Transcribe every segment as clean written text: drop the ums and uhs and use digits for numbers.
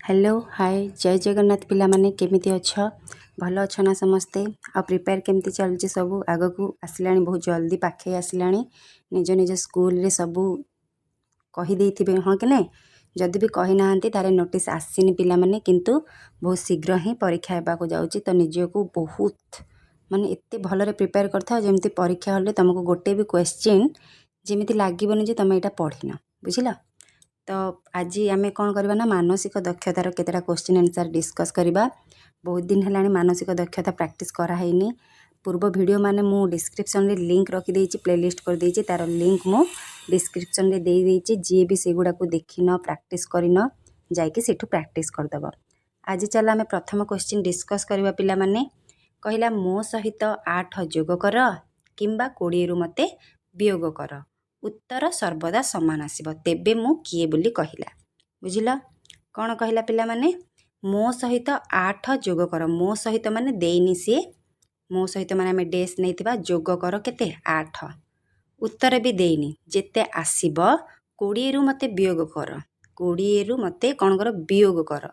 Hello hi जय जगन्नाथ पिला माने केमिति अछ भल अछ ना समस्ते आ प्रिपेयर केमती चलची सबू आग को आसलानी बहुत जल्दी पाखे आसलानी निज निज स्कूल रे सबू कही देथिबे हाँ कि नहीं जदि भी कही नाहंती तारे नोटिस आसीनी पिला माने किंतु बहुत शीघ्र ही परीक्षा हेबा को जाउची तो निज को बहुत माने एते भलरे प्रिपेयर करथा जेमती परीक्षा हले तुमको गोटे भी क्वेश्चन जेमिति लागिबनी जे तुम एटा पढ़िना बुझिला। तो आज आम कौन करवा ना मानसिक दक्षतार केतेटा क्वेश्चन आंसर डिस्कस करवा। बहुत दिन है मानसिक दक्षता प्रैक्टिस कराइनी पूर्व वीडियो माने मु डिस्क्रिप्शन रे लिंक रखी प्लेलिस्ट कर देइछि तार लिंक मु डिस्क्रिप्शन रे दे देइछि जे भी सेगुड़ा को देखिन प्रैक्टिस करिन जाइके सेठू प्रैक्टिस करदब। आज चल आम प्रथम क्वेश्चन डिस्कस करवा पिला माने कहला मो सहित 8 जोग कर किंबा 20 रु मते वियोग कर उत्तर सर्वदा समान आसीबो तेबे मु किए बोली कहिला बुझिल कौन कहला पिला माने मो सहित 8 जोग कर मो सहित माने देइनी सी मो सहित माने हमें डेस नैतिबा जोग कर केते 8 उत्तर भी देइनी जेते आसीबो 20 रु मते वियोग कर 20 रु मते कौन कर वियोग कर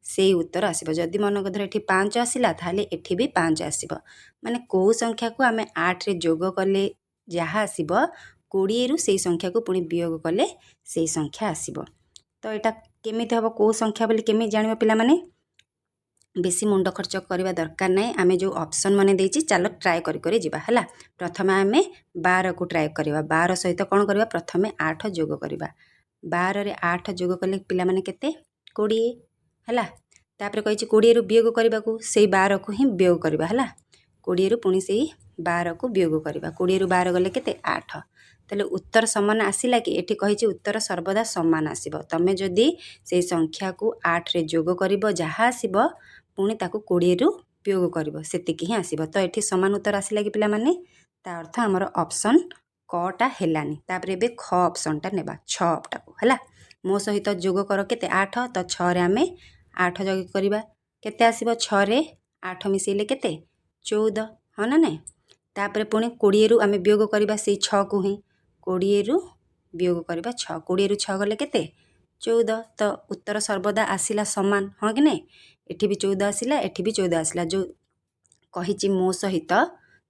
से उत्तर आसीबो। जदि मन को धर एठी 5 आसिला थाले एठी भी 5 आसीबो माने को संख्या को हमें 8 रे जोग कले जहा आसीबो 20 रु से संख्या को पुणी वियोग कले से संख्या आसीबो। तो एटा केमिति हबो को संख्या बोली केमि जानिबो पिला माने बेसी मुंड खर्च करबा दरकार नै आमे जो ऑप्शन माने देछि चलो ट्राई करि करि जिबा हला। प्रथम आमे 12 को ट्राई करबा 12 सहित कोन करबा प्रथमे 8 जोग करबा 12 रे 8 जोग कले पिला माने केते 20 हला। तापर कहिछि 20 रु वियोग करबा को सेई 12 को ही वियोग करबा हला 20 रु पुणी सेई 12 को वियोग करबा 20 रु 12 गले केते 8 ताले उत्तर समान आसिला कि एठी कहिछि उत्तर सर्वदा समान आसीबो तमे जदि से संख्या को 8 रे जोग करिवो जहा आसीबो पुणी ताको 20 रु वियोग करिवो सेतिकी ही आसीबो। तो एठी समान उत्तर आसिला कि पिला माने ता अर्थ हमर ऑप्शन क टा हेलानी। तापर एबे ख ऑप्शन टा नेबा 6 टा को हला मो सहित जोग कर केते 8 तो 6 रे आमे 8 जोग करबा केते आसीबो 6 रे 8 मिसेले केते 14 हाँ ना नहीं। तापर पुणी 20 रु आमे वियोग करबा से 6 को ही 20 रु वियोग करबा 6 20 रु 6 गले केते 14 तो उत्तर सर्वदा आसिला समान हाँ कि नहीं एठी भी 14 आसिला एठी भी 14 आसिला जो कहिछि मो सहित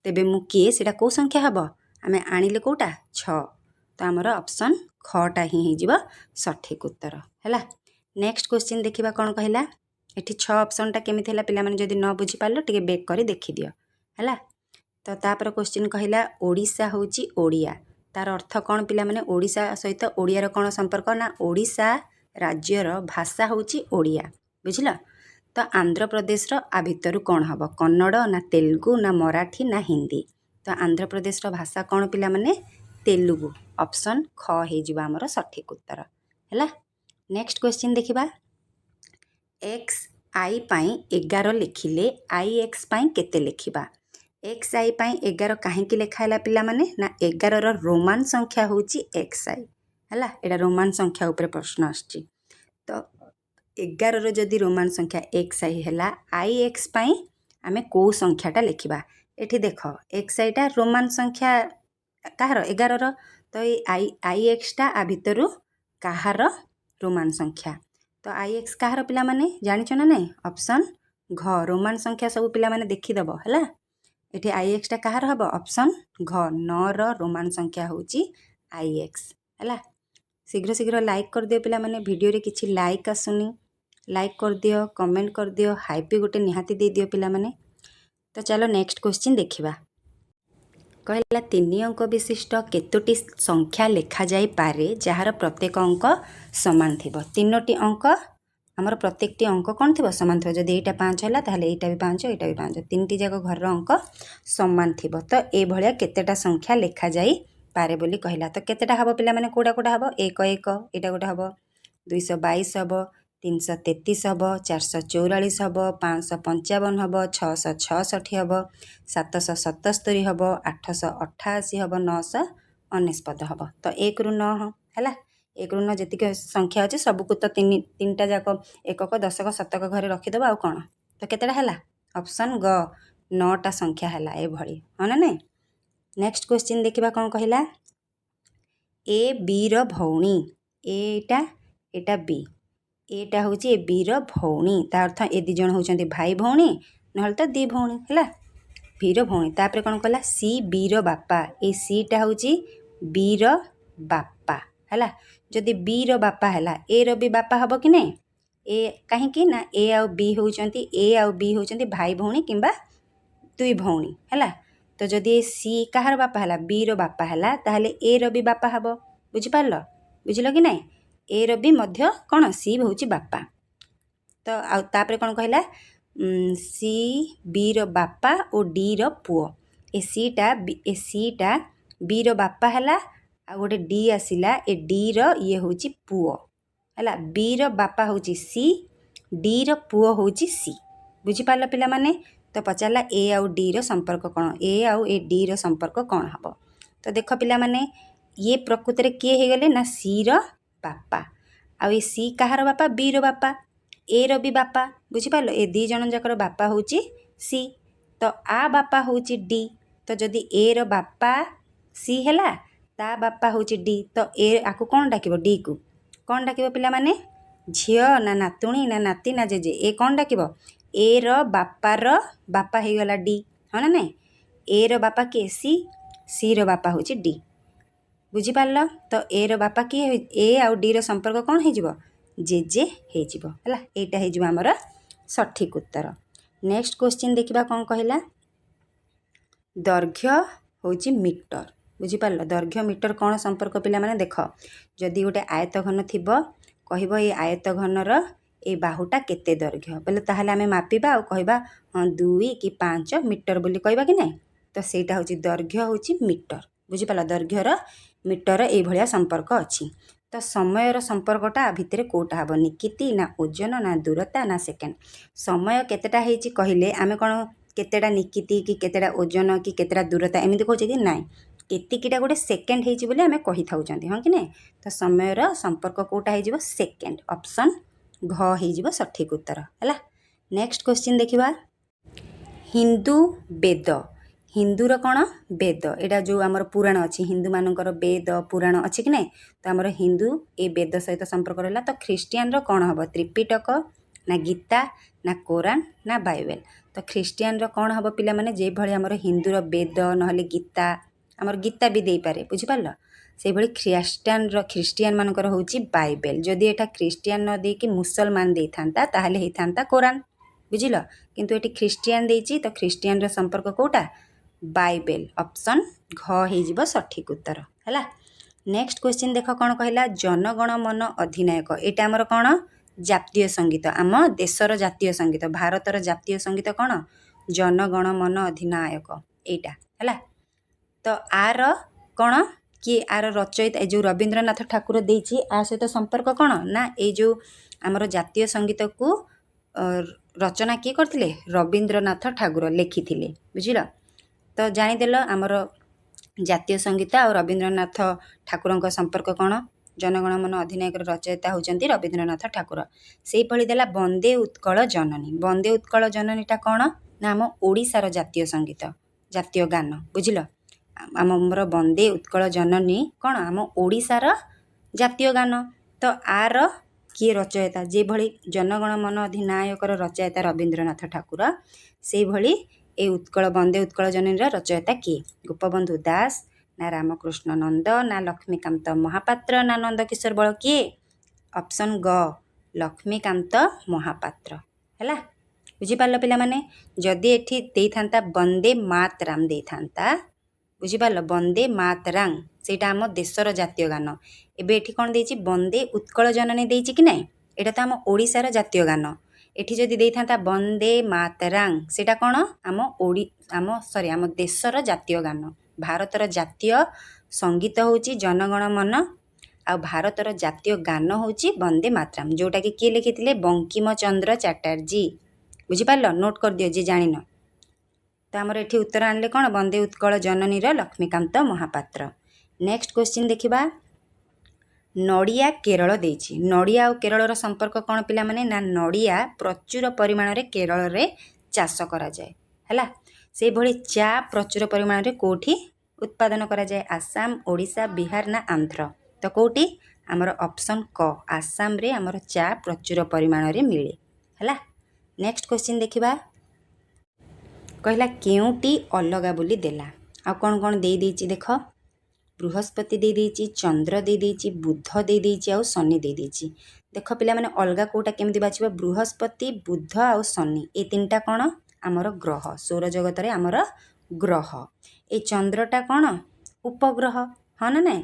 तेबे मु किए सेटा को संख्या हबो आमे आनिले कोटा 6 तो हमर ऑप्शन ख टा ही जिवो सठिक उत्तर हैला। नेक्स्ट क्वेश्चन देखिबा कोन कहला एठी 6 ऑप्शन टा केमिथि हैला पिला माने जदि न बुझी पालो टिके बैक करी देखि दियो हैला। तो तापर क्वेश्चन कहला ओडिशा होची ओडिया तार अर्थ कौन पिला माने ओडिशा सहित ओडियार कौन संपर्क ना ओडिशा राज्यर भाषा होची ओडिया बुझिला। तो आंध्र प्रदेश रो आ भितरु कौन हबो कन्नड़ ना तेलुगु ना मराठी ना हिंदी तो आंध्र प्रदेश रो भाषा कौन पिला माने तेलुगु ऑप्शन ख हे जिबा हमर सठिक उत्तर हैला। नेक्स्ट क्वेश्चन देखिबा x i pi 11 लिखिले i x पाई केते लिखिबा एक्स आई पाई 11 कहीं लेखाला पिला माने ना 11 रो रोमान संख्या होची एक्स आई हला एटा रोमान संख्या ऊपर प्रश्न आछि तो 11 रो जदि रोमान संख्या एक्स आई हला आई एक्स पाई आमे को संख्याटा लिखिबा एठी देखो एक्स आई टा रोमान संख्या काहार 11 रो तो आई एक्स टा आ भितरु काहार रोमान संख्या तो आई एक्स काहार पिला माने जानिछो ना नहीं ऑप्शन घ रोमान संख्या सब पिला माने देखि दबो हला एठी आई एक्स टा कहार हबो ऑप्शन घ 9 रो रोमान संख्या होची आई एक्स हला। शीघ्र शीघ्र लाइक कर दियो पिला माने वीडियो रे किछि लाइक आसुनी लाइक कर दियो कमेंट कर दियो हाइप भी गोटे निहाती दे दियो पिला माने। तो चलो नेक्स्ट क्वेश्चन देखिबा कहला 3 अंक विशिष्ट केतोटी संख्या लेखा जाई पारे जहार प्रत्येक अंक समान थिबो 3टी अंक आमर प्रत्येक टी अंक कौन थी सामान थी जब यहाँ 5 है ताहले यहाँ भी 5 यहाँ भी 5 3टी जाक घर अंक सामान थी तो ये भाया केतेटा संख्या लेखा जाई पारे बोली कहला। तो केतेटा हम पिला माने कोड़ा कोड़ा हम 1 1 यहाँ गोटे हम 222 हम 333 हम 444 हम 555 हम 666 हम 777 हम 888 हम 999 हम तो 1 रु 9 है 1 रु 9 जी संख्या अच्छे सबको तो 3टा जाक एकक दशक शतक घरे रखीदेव आउ कौन तो केतेटा है ऑप्शन ग 9टा संख्या है ये भली हाँ ना नहीं। नेक्स्ट क्वेश्चन देखिबा कौन कहला A B row भौणी Etah Etah B एटा हूँ ए बीर भौणी ता अर्थ ए दी जण होउछन्ती भाई भौणी नहले तो दी भौणी हैला बीर भौणी तापर कौन कला सी बीर बापा ए सीटा हूँ बीर बापा हैला जदि बीर बापा हैला ए रो भी बापा हबो कि नहीं ए कहीं ना ए आउ बी होउछन्ती ए आउ बी होउछन्ती भाई भौणी किंबा दुई भौणी हैला तो जदि सी कहार बापा हैला बी रो बापा हैला ताहले ए रो भी बापा हबो बुझी पारलो बुझिलो कि नहीं ए रो भी मध्य कौन सी होउची बापा तो आउ तापर कौन कहला सी बी रो बापा और डी रो पुओ ए सीटा बी रो बापा हैला आ गोटे डी आसिला ए डी रो ये होउची पुओ हैला बी रो बापा होउची सी डी रो पुओ होउची सी बुझी पारलो पिला माने तो पचारा ए आउ डी रो संपर्क कौन ए आउ ए डी रो संपर्क कौन हम तो देख पिला माने ये प्रकृत में किए हो गले ना सी रो बापा आउ ये सी कहार बापा बी रो बापा ए रो भी बापा बुझिपार ए दी जन जाकर बापा हूँ सी तो आ बापा हूँ डी तो जदि ए रो बापा सी हैला ता बापा हूँ डी तो ए आकु कौन डाक डी को कौन डाक पिला माने झियो ना नातुणी ना नाती ना जेजे ए कौन डाक ए रो बापा हो गला डी हाँ ना नहीं ए रो बापा किए सी रो बापा हूँ डी बुझिपार तो ए रो बापा किए ए आउ डी रो संपर्क कौन हो जेजे हो एटा हो आमर सठिक उत्तर नेक्स्ट क्वेश्चन देखा कौन कहला दैर्घ्य होची मीटर बुझिपार दैर्घ्य मीटर कौन संपर्क पिला माने देख जदि गोटे आयत घन थी कह ये आयत घनर ए बाहुटा केते दैर्घ्य बोले ताहले आमे मापिबा आ कहबा हाँ 2 कि 5 मीटर बोली कहबा कि नहीं तो सेटा होची दैर्घ्य होची मीटर बुझिपार दैर्घ्यर मीटर ये भलिया संपर्क अच्छी तो समयर संपर्कटा भितर कोटा हम निकिति ना ओजन ना दूरता ना सेकेंड समय केतेटा हेची कहले आमे कौन केतेटा निकिति कि केतेटा ओजन कि केतेटा दूरता एमती कहे कि नाई केतिकीटा गोटे सेकेंड होची बोली आमे कहि थाउचंती हाँ कि नहीं तो समयर संपर्क कोटा हो सेकेंड ऑप्शन घ हो सठिक उत्तर है नेक्स्ट क्वेश्चन देखा हिंदू वेद हिंदूर कौन वेद एटा जो आमर पुराण अच्छी हिंदू मानकर वेद पुराण अच्छी कि नहीं तो आमर हिंदू ए वेद सहित संपर्क रहा तो ख्रीस्टियान कौन हम त्रिपिटक ना गीता ना कोरान ना बाइबल तो ख्रीस्टियान कौन हम पिला माने जे भली आमर हिंदूर वेद नहले गीता आमर गीता भी दे पारे बुझिपार से भली ख्रीस्टियान मानकर होची बाइबल जदि एटा ख्रीस्टियान न दे कि मुसलमान दे थांता ताहले हे थांता कोरान बुझिल किंतु एटी ख्रीस्टियान देची तो ख्रीस्टियान रो संपर्क कोटा बाइबल ऑप्शन घ हो सठिक उत्तर है नेक्स्ट क्वेश्चन देख कौन कहला जनगण मन अधिनायक एटा आमर कौन जातीय संगीत आम देशर जातीय संगीत भारतर जातीय संगीत कौन जनगण मन अधिनायक एटा है तो आर कौन कि आर रचयिता जो रवींद्रनाथ ठाकुर देची आ सहित संपर्क कौन ना ये जो आमर जातीय संगीत को रचना किए करथिले रवींद्रनाथ ठाकुर लिखिथिले बुझिल तो जानीदेल आमर जातीय संगीत और रवींद्रनाथ ठाकुर संपर्क कौन जनगण मन अधिनायक रचयिता होउचंती रवींद्रनाथ ठाकुर से भली देला वंदे उत्कल जननी उत्कल जननीटा कौन ना आम ओडिशार जातीय संगीत जातीय गान बुझिल आमर वंदे उत्कल जननी कौन आम ओडिशार जातीय गान तो आर किए रचयिता जे भली जनगण मन अधिनायक रचयिता रवींद्रनाथ ठाकुर से भली ए उत्कल वंदे उत्कल जननी रचयिता किए गोपबंधु दास ना रामकृष्ण नंद ना लक्ष्मीकांत महापात्र ना नंदकिशोर बल किए ऑप्शन ग लक्ष्मीकांत महापात्र है बुझिपार पिला माने जदि एठी दे थांता वंदे मातरम दे थांता बुझिपार वंदे मातरम सेटा आम देशर जातीय गान एबे एठी कौन देछि वंदे उत्कल जननी देछि कि नहीं एटा तो आम ओडिशार जातीय गान एठी जदि दे थांता वंदे मातरम सेटा कौन आम आम देशर जातीय गान भारतर जातीय संगीत होची जनगण मन आ भारतर जातीय गान होची वंदे मातरम जोटा कि किए लिखिथिले बंकिम चंद्र चटर्जी बुझिपार नोट कर दियो जे जानिन तो आमर एठी उत्तर आनले कौन वंदे उत्कल जननीर लक्ष्मीकांत महापात्र नेक्स्ट क्वेश्चन देखिबा नड़िया केरल देछि नड़िया और केरल संपर्क कौन पिला माने ना नड़िया प्रचुर परिमाण रे केरल रे चाष करा जाए हैला से भली चा प्रचुर परिमाण रे कोठी उत्पादन करा जाए आसाम ओडिशा बिहार ना आंध्र तो कोठी आमर ऑप्शन क आसाम रे आमर चा प्रचुर परिमाण रे मिले हैला। नेक्स्ट क्वेश्चन देखिबा कहला केउटी अलगा बोली देला आ कौन कौन दे देछि देख बृहस्पति दे देछि चंद्र दे देछि बुध दे देछि आ शनि दे देछि। देख पिला माने अलगा कोटा केमति बाछिबा बृहस्पति बुध आ शनि ए तीनटा कौन आमर ग्रह सौर जगत रे आमर ग्रह ए चंद्रटा कौन उपग्रह हाँ ना ना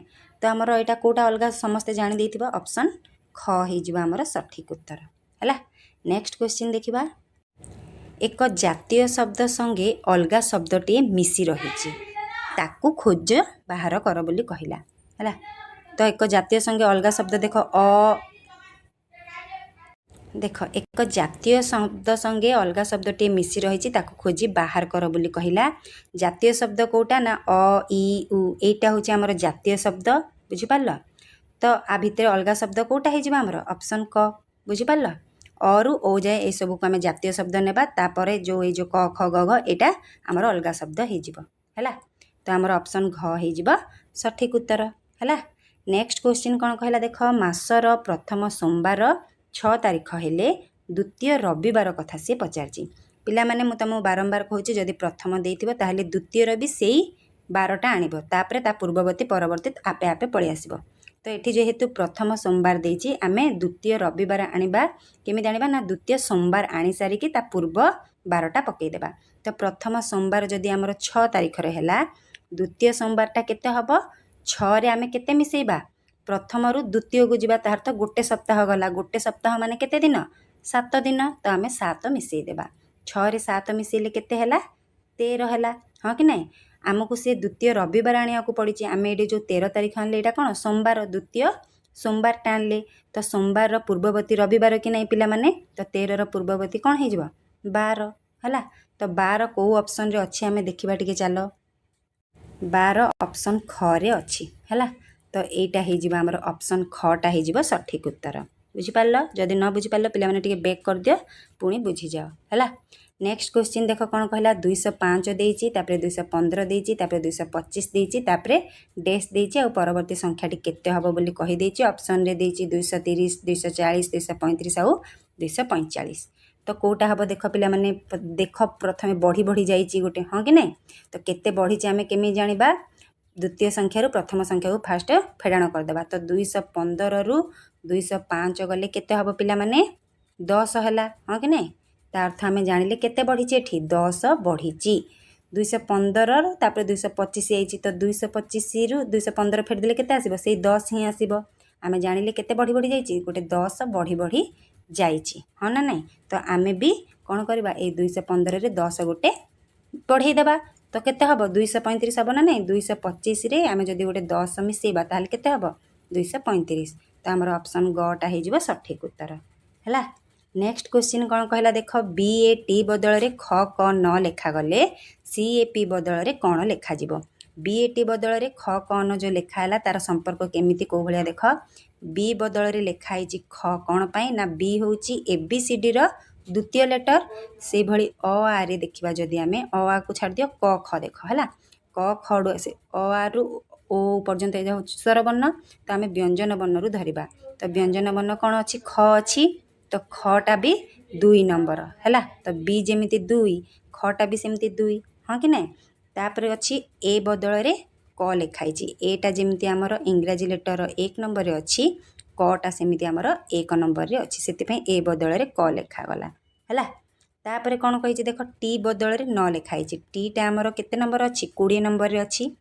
तो आमर एटा कोटा अलगा समस्ते जानि देथिबा ऑप्शन ख हे जिबा आमर सठिक उत्तर हैला। नेक्स्ट क्वेश्चन देखिबा एक जातीय शब्द संगे अलगा शब्दटी मिसी रही ताकू खोज बाहर कर बोली कहला हैला। तो एक जातीय संगे अलगा शब्द देख एक जातीय शब्द संगे अलगा शब्दटी मिसी रही ताकू खोजी बाहर कर बोली कहला। जातीय शब्द कोटा ना अ इ उ एटा होची हमर जातीय शब्द बुझी पारल। तो आ भितर अलगा शब्द कोटा हे जिबा हमर ऑप्शन क बुझी पारल। और ओ जाए ए सब को आम जातीय शब्द नेबा तापरे जो ये क ख ग घ एटा आमर अलगा शब्द हे जिवो हैला। तो आमर ऑप्शन घ हे जिवो सठिक उत्तर हैला। नेक्स्ट क्वेश्चन कौन कहला देख मासर प्रथम सोमवार 6 तारीख हेले द्वितीय रविवार कथा सी पचारची पिला माने मु तुमको बारंबार कहूँ जदि प्रथम देथिबो ताहले द्वितीय भी सेई 12टा आनिबो तापरे ता पूर्ववर्ती परवर्ती आपे आपे पळि आसीबो। तो ये जेहेतु प्रथम सोमवार देछि आमे द्वितीय रविवार आनिबा केमी जानिबा ना द्वितीय सोमवार आनी सारिकी ता पूर्व 12टा पकई देबा। तो प्रथम सोमवार जदि आमर 6 तारीख रे हैला द्वितीय सोमवारटा केते हबो 6 रे आमे केते मिसेइबा प्रथम रु द्वितीय को जिबा तार तो गोटे सप्ताह गला गोटे सप्ताह माने केते दिन 7 दिन तो आमे 7 मिसेइ देबा 6 रे 7 मिसेइले केते हैला 13 हैला हाँ कि नहीं आमको से द्वितीय रविवार आनिया को पड़ी आम ये जो 13 तारीख आनले यहाँ कौन सोमवार द्वितीय सोमवार टाणले तो सोमवार पूर्ववर्ती रविवार कि नहीं पिला माने तो 13 पूर्ववर्ती कौन हो 12 है। तो 12 कौ ऑप्शन रे अच्छी आम देखा टे चल 12 ऑप्शन ख रे अच्छी है। तो यहीटा होमर ऑप्शन खटा हो सठिक उत्तर बुझीपार जदि न बुझीपार पे बैक कर दियो पुणी बुझी जाओ है। नेक्स्ट क्वेश्चन देख कौन कहला 205 देती 215 देती 225 देती डैश देती आ परवर्ती संख्याटी केते हबो बोली कही देती ऑप्शन रे देती 230 240 235 आउ 245। तो कोटा हम देख पिला माने देख प्रथमे बढ़ी बढ़ी जाइए गोटे हाँ कि नहीं तो केते बढ़ी आम केमी जानिबा द्वितीय संख्यार प्रथम संख्या को फास्ट फेड़ाण करदे। तो 215 रु 205 गले केते हबो पिला माने 10 है हाँ कि नहीं तार अर्थ आम जानिले केते बढ़ी एठी 10 बढ़ी 215 तापर 225 आई तो 225 रु 215 फेरदेले केते आसीबो सेई 10 ही आसीबो आम जानिले केते बढ़ी बढ़ी जाइए गोटे 10 बढ़ी बढ़ी जाइए हाँ ना नहीं। तो आम भी कौन करवा ए 215 रे 10 गोटे बढ़ई देबा तो केते हबो 235 हबो ना नहीं 225 रे आम जदि गोटे 10 मिसेइबा ताहले केते हबो 235। तो आमर ऑप्शन गटा हो सठिक उत्तर है। नेक्स्ट क्वेश्चन कौन कहला देख BAT बदल रे ख क न लेखा गले CAP बदल रे कौन लेखा जीवो BAT बदल रे ख क न जो लेखा है तार संपर्क केमिति को भलिया देख B बदल रे लेखा है ख कौन पाई ना B होची ABCD रो द्वितीय लेटर से भली अ आ रे देखिबा जदि आमे अ आ को छाड़ दियो क ख देख है क ख डु से अ आ रु ओ पर्यंत ए स्वर वर्ण तो आमे व्यंजन वर्ण रु धरिबा। तो व्यंजन वर्ण कौन अच्छी ख अच्छी तो खटा भी 2 नंबर है। तो बी जेमिति 2 खटा भी सेमती 2 हाँ कि नहीं तापर अच्छी ए बदल रे क लिखाई एटा जेमिति आमर इंग्राजी लेटर 1 नंबर रे अच्छी कटा सेमिति आमर 1 नंबर रे अच्छी से ए बदल रे क लिखागला है। तापर कौन कही देख टी बदल रे न लिखाई टीटा आमर केते नंबर अच्छी 20 नंबर रे अच्छी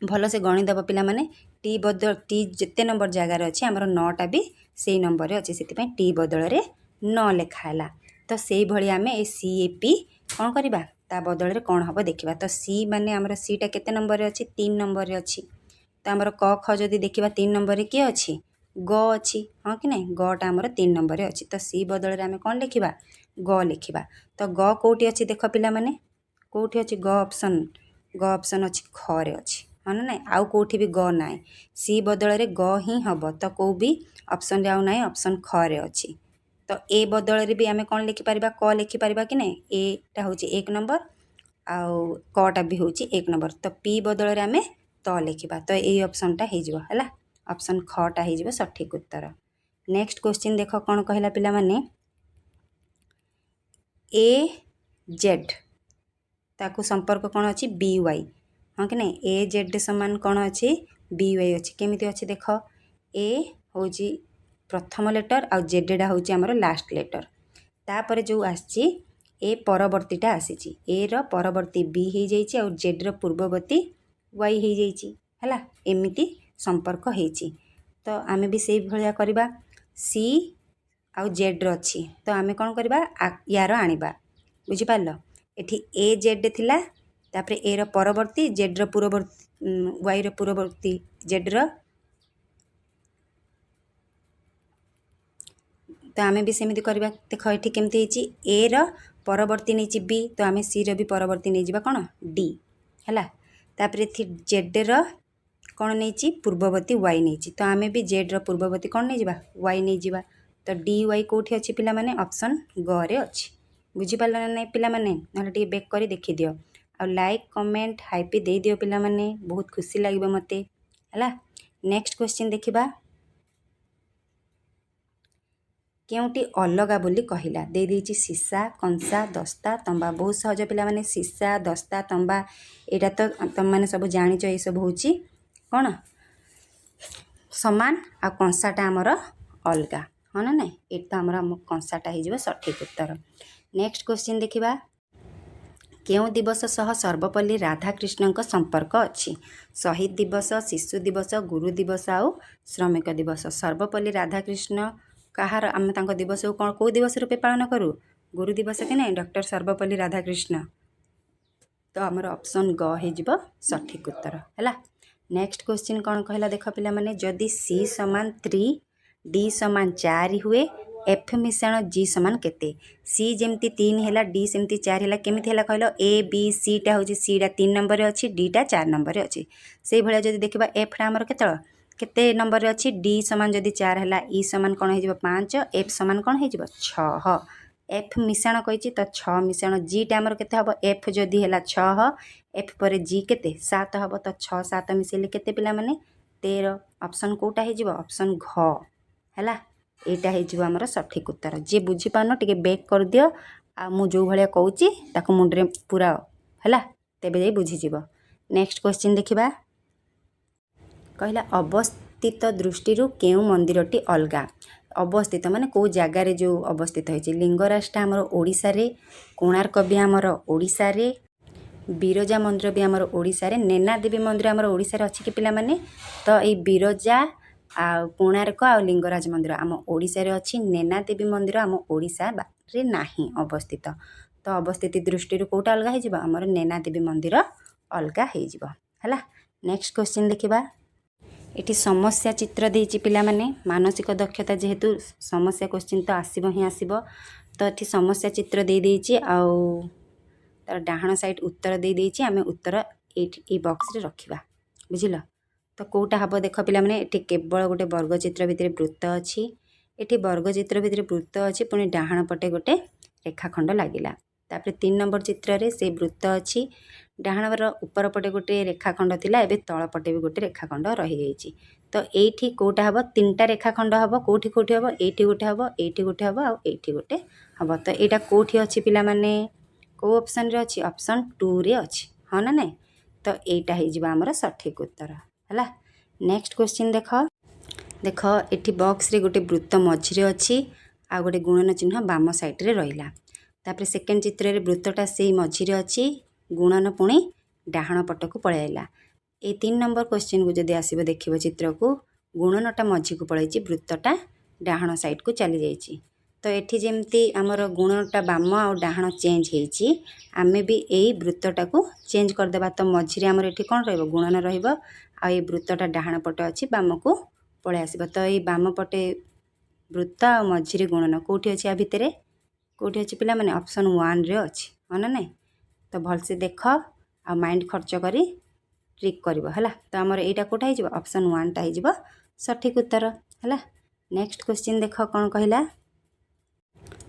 भल से गणिदेव पिला माने टी बदल टी जिते नंबर जगार अच्छी आमर 9टा भी से नंबर अच्छी से टी बदल रे न लेखाला। तो से भली आमे ए CAP कौन करवा ता बदल रे कौन हम देखा तो सी माने आमर सीटा केते नंबर अच्छी 3 नंबर रे अच्छी तो आमर क ख जदि देखा 3 नंबर रे किए अच्छी ग अच्छी हाँ कि नहीं गटा आमर 3 नंबर रे अच्छी तो सी बदल रे आमे कौन लिखा ग लिखा। तो ग कौटी अच्छी देख पिला माने कौटी अच्छी ग ऑप्शन अच्छी ख रे अच्छी हाँ ना नहीं आउ कौटी भी ग ना सी बदल रे ग ही हम तो कौ भी ऑप्शन रे आउ ना ऑप्शन ख रे अच्छी। तो ए बदल रे भी आमे कौन लिखिपर क लिखिपर कि नहीं एटा हूँ 1 नंबर आउ कटा भी हूँ 1 नंबर। तो पी बदल रे आमे त लिखा तो यही ऑप्शनटा है। ऑप्शन खटा हो सठिक उत्तर। नेक्स्ट क्वेश्चन देख कौन कहला पिला माने ए जेड ताकू संपर्क कौन अच्छी बी वाई हाँ कि नहीं ए जेड समान कौन अच्छी बी वाई अच्छी केमिति अच्छी देख ए हूँ प्रथम लेटर आउ जेडेडा हूँ आमर लास्ट लेटर तापर जो आसी ए परवर्तीटा आसी ए रो परवर्ती बी हो जाइए और जेड रो पूर्ववर्ती वाई हो जाइए एमती संपर्क होती तो आम भी से भाया करवा सी आउ जेड रो अच्छी तो आम कौन करवा यार आनिबा बुझिपार एठी ए जेड थिला तापर ए रो परवर्ती जेड रो पूर्ववर्ती वाई रो पूर्ववर्ती जेड रो तो आम भी सेमती करवा देख ये केमती ए रो परवर्ती नहीं बी तो आम सी रो भी परवर्ती नहीं जावा कौन डी है तापर जेड रो कौन नहीं पूर्ववर्ती वाई नहीं तो आम भी जेड रो पूर्ववर्ती कौन नहीं जावा वाई नहीं जावा तो डी वाई कौटी अच्छी पिला माने ऑप्शन ग रे अच्छी बुझीपार ना नहीं पिला माने ना बेक कर देखी दियो आ लाइक कमेंट हाइपी दे दियो पिला माने बहुत खुशी लगे मते है। नेक्स्ट क्वेश्चन देखा केउटी अलगा बोली कहला दे देछि सीसा कंसा दस्ता तंबा बहुत सहज पिला माने सीसा दस्ता तंबा एटा तो तुम मैंने सब जानिच ये सब हूँ कौन समान आ कंसाटा आमर अलगा हाँ ना नहीं ये तो आमर कंसाटा हो सठिक उत्तर। नेक्स्ट क्वेश्चन देखा केउं दिवस सह सर्वपल्ली राधाकृष्ण संपर्क अच्छी शहीद दिवस शिशु दिवस गुरु दिवस आउ श्रमिक दिवस सर्वपल्ली राधाकृष्ण कहार आम तांको दिवस कौन कौ दिवस रूपे पालन करूँ गुरु दिवस कि नहीं डॉक्टर सर्वपल्ली राधाकृष्ण तो आमर ऑप्शन ग हो सठिक उत्तर है। नेक्स्ट क्वेश्चन कौन कहला देख पिला माने जदि सी समान 3 डी समान 4 हुए एफ मिश्रण जी समान केते सी जमती 3 है डी सेमती 4 है केमिति है कहल ए बी सी टा हूँ सी टा 3 नंबर अच्छी डी टा 4 नंबर अच्छी से भाया जब देखा एफ टा आमर केते नंबर अच्छी डी समान जदि 4 है ई समान कौन हो 5 एफ समान कौन हो 6 एफ मिश्रण कही तो 6 मिश्रण जी टा आमर केते हम एफ जदि है 6 एफ पर जी केते 7 हम तो 6 7 मिसेले केते पिला माने 13 ऑप्शन कोटा हो ऑप्शन घ है यहाँ होमर सठिक उत्तर जी बुझीपार टे बेक कर दियो आ मु जो भाया कहूँ मुंडे पूरा है तेबे जाई बुझीज। नेक्स्ट क्वेश्चन देखा कहला अवस्थित दृष्टि केउ मंदिरटी अलगा अवस्थित माने कौ जगार जो अवस्थित होती लिंगराजटा आमर ओडिशा रे कोणार्क भी आमर ओडिशा रे बिरजा मंदिर भी आमर ओडिशा रे नेना देवी मंदिर आमर ओडिशा रे अछि कि पिला माने तो ये बिरजा आ कोणार्क आ लिंगराज मंदिर आम ओडिशा रे अछि नेना देवी मंदिर आम ओडिशा रे नाही अवस्थित तो अवस्थित दृष्टि कोटा अलगा हो आमर नेना देवी मंदिर अलगा हो। नेक्स्ट क्वेश्चन देखा ये समस्या चित्र देछि पिला माने मानसिक दक्षता जेहेतु समस्या क्वेश्चन तो आसीबो ही आसीबो तो ये समस्या चित्र दे देछि आउ तार डाहाण साइड उत्तर दे देछि आमे उत्तर ए बॉक्स रे रखिबा बुझिल तो कौटा हम देख पिला माने ये केवल गोटे वर्गचित्र भितर वृत्त अच्छी ये वर्गचित्र भितर वृत्त अच्छी पुणी डाहाण पटे गोटे रेखाखंड लगिला तापर 3 नंबर चित्र रे से वृत्त अच्छी डाहाणर ऊपर पटे गोटे रेखाखंड थिला एबे तळ पटे भी गोटे रेखाखंड रही जाइछि तो एठी कोटा हम 3टा रेखाखंड हम कोठी कोठी हम एठी गोटे हम एठी गोटे हम आ एठी गोटे हम तो एटा कोठी अच्छी पिला माने को ऑप्शन रे अच्छी ऑप्शन 2 रे अच्छी हाँ ना नहीं तो एटा हो आमर सठिक उत्तर है। नेक्स्ट क्वेश्चन देख देख ये बॉक्स रे गोटे वृत्त मझिरे अच्छी आ गोटे गुणन चिन्ह बाम साइड रे रहिला तापर सेकेंड चित्र रे वृत्तटा से मझिरे अच्छी गुणन पुणी डाहाण पटक पलैला ये 3 नंबर क्वेश्चन को जब आसब देख चित्र को गुणनटा मझी को पलैची वृत्तटा डाहाण साइड को चली जाइए तो ये जमती आमर गुणनटा बाम आ डाहाण चेंज होती आमे भी यही वृत्तटा को चेंज करदेबा तो मझिरे आमर ये कौन रुणन रही वृत्तटा डाहाण पटे अच्छी बाम को पलि आसब तो ये बाम पटे वृत्त आ मझिरे गुणन कौटी अच्छी आ भितर कौटी अच्छी पिला माने ऑप्शन 1 रे अच्छी हाँ ना नहीं तो भलसे देख आ माइंड खर्च करी ट्रिक करिवो हला तो आमर एटा कोटा हो ऑप्शन 1 टा हो सठिक उत्तर है। नेक्स्ट क्वेश्चन देख कौन कहला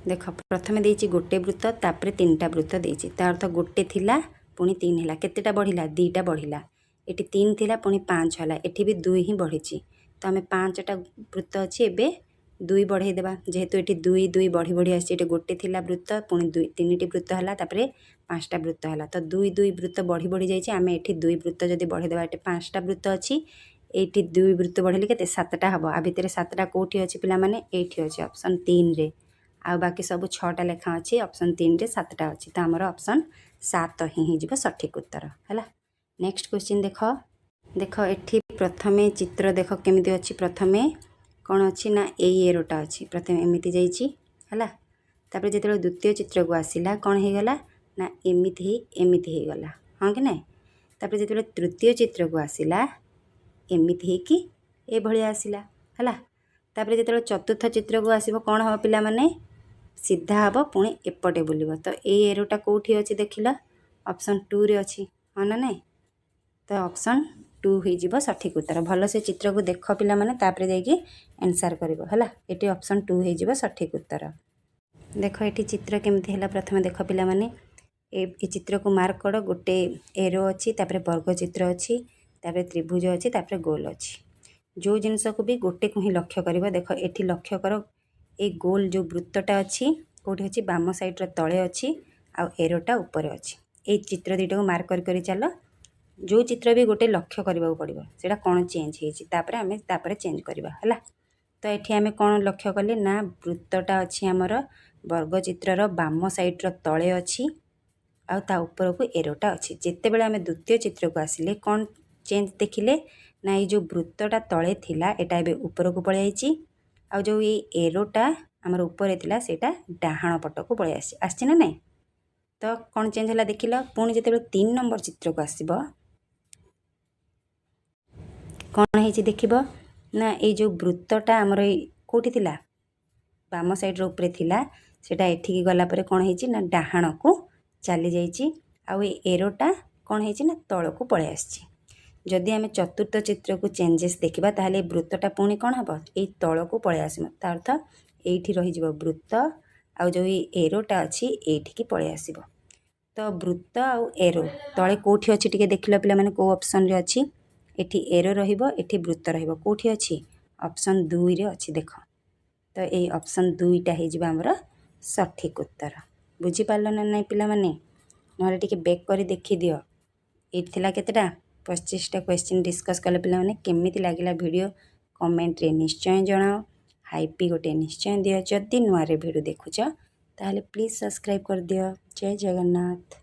देख प्रथमे देछि गोटे वृत्त तापर 3टा वृत्त देछि तार अर्थ गोटे थिला पुणी 3 हैला केतेटा बढ़िला 2टा बढ़िला एटी 3 थिला पुणी 5 हैला एटी भी 2 ही बढ़िछि तो आम 5टा वृत्त अच्छी एवं 2 बढ़े देवा जेहेतु ये 2 2 बढ़ी बढ़ी आसी गोटे थिला वृत्त पुणी 3टी वृत्त है 5टा वृत्त है तो 2 2 वृत्त बढ़ी बढ़ी जाइए आम ये 2 वृत्त जब बढ़ेदेवा ये 5टा वृत्त अच्छी ये 2 वृत्त बढ़ेले के 7टा हम आ भितर 7टा कौटी अच्छी पाने ये अच्छे ऑप्शन 3 रे आ बाकी सब 6टा लेखा अच्छी ऑप्शन 3 रे 7टा अच्छी तो आमर ऑप्शन 7 ही हो सठिक उत्तर है। नेक्स्ट क्वेश्चन देख देख एठी प्रथमे चित्र देख केमी अच्छी प्रथमे कौन अच्छी ना यही एरोटा अच्छी प्रथम एमती जाइए तापर जो द्वितीय चित्र को आसला कौन हो गला ना एमती हो गला हाँ कि ना तापर जो तृतीय चित्र को आसला एमती हो ये भाया आसला है तापर जो चतुर्थ चित्र को आसब कौन हम पिला माने सीधा हम पुणी एपटे बुलब तो ये एरोटा कौटी अच्छी देख ल ऑप्शन 2 रे अच्छी हाँ ना नहीं तो ऑप्शन 2 हो सठिक उत्तर भल से चित्र को देख पिला माने तापर जाइए आंसर करिवो हला एटी ऑप्शन 2 हो सठिक उत्तर। देख ये चित्र केमती है प्रथम देख पिला माने ए चित्र को मार्क कर गोटे एरो अच्छी तापर वर्ग चित्र अच्छी तापर त्रिभुज अच्छी तापर गोल अच्छी जो जिनस को भी गोटे को ही लक्ष्य कर देख ये लक्ष्य कर ए गोल जो वृत्तटा अच्छी कौटी अच्छी बाम साइड्र तले अच्छी आ एरोटा उपर अच्छी ये चित्र दुईटा को मार्क कर चल जो चित्र भी गोटे लक्ष्य करने पड़ो से कौन चेंज होपर आम चेंज करवा है तो ये आम कौन लक्ष्य कले ना वृत्तटा अच्छी आमर वर्ग चित्रर बाम साइड्र तले अच्छी आ ता ऊपर को एरोटा अच्छी जिते बड़े आम द्वितीय चित्र को आसिले कौन चेंज देखिले ना ये जो वृत्तटा तले थिला एटा एबे ऊपर को पळै आइची आ जो ये एरोटा आमर ऊपर थिला सेटा डाहाण पट को पळै आसी ना नहीं तो कौन चेंज है देख ल पुणी जिते 3 नंबर चित्र को आसब कौन है देखिब ना ये जो वृत्तटा आमर कौटी थिला बाम साइड्र उपरे थिला सेटा एठिकी गला परे कौन है ना डाहाण को चली जाइए आउ एरोटा कौन है ना तल को पळै आसी जदि आम चतुर्थ चित्र को चेंजेस देखा ताहले वृत्तटा पुणी कौन हम ये तल को पळै आसम तार अर्थ ये रही वृत्त आउ जो एरोटा अच्छी ये पळै आसब तो वृत्त आउ एरो तले कौटी अच्छी टे देख लो पे कौ ऑप्शन रे अच्छी एठी एरो रहिबो एठी वृत्त रहिबो कौटी अच्छी ऑप्शन 2 रे अच्छी देख तो ये ऑप्शन 2टा हो आमर सठिक उत्तर बुझीपार ना नहीं पिला माने ना टे बैक कर देखी दियो ये थिला केतेटा 25टा क्वेश्चन डिस्कस कले पिला माने केमिति लागिला वीडियो कमेंट रे निश्चय जणाओ हाइपी गोटे निश्चय दियो जदि नुआ रे वीडियो देखुच ताहले प्लीज सब्सक्राइब कर दियो। जय जगन्नाथ।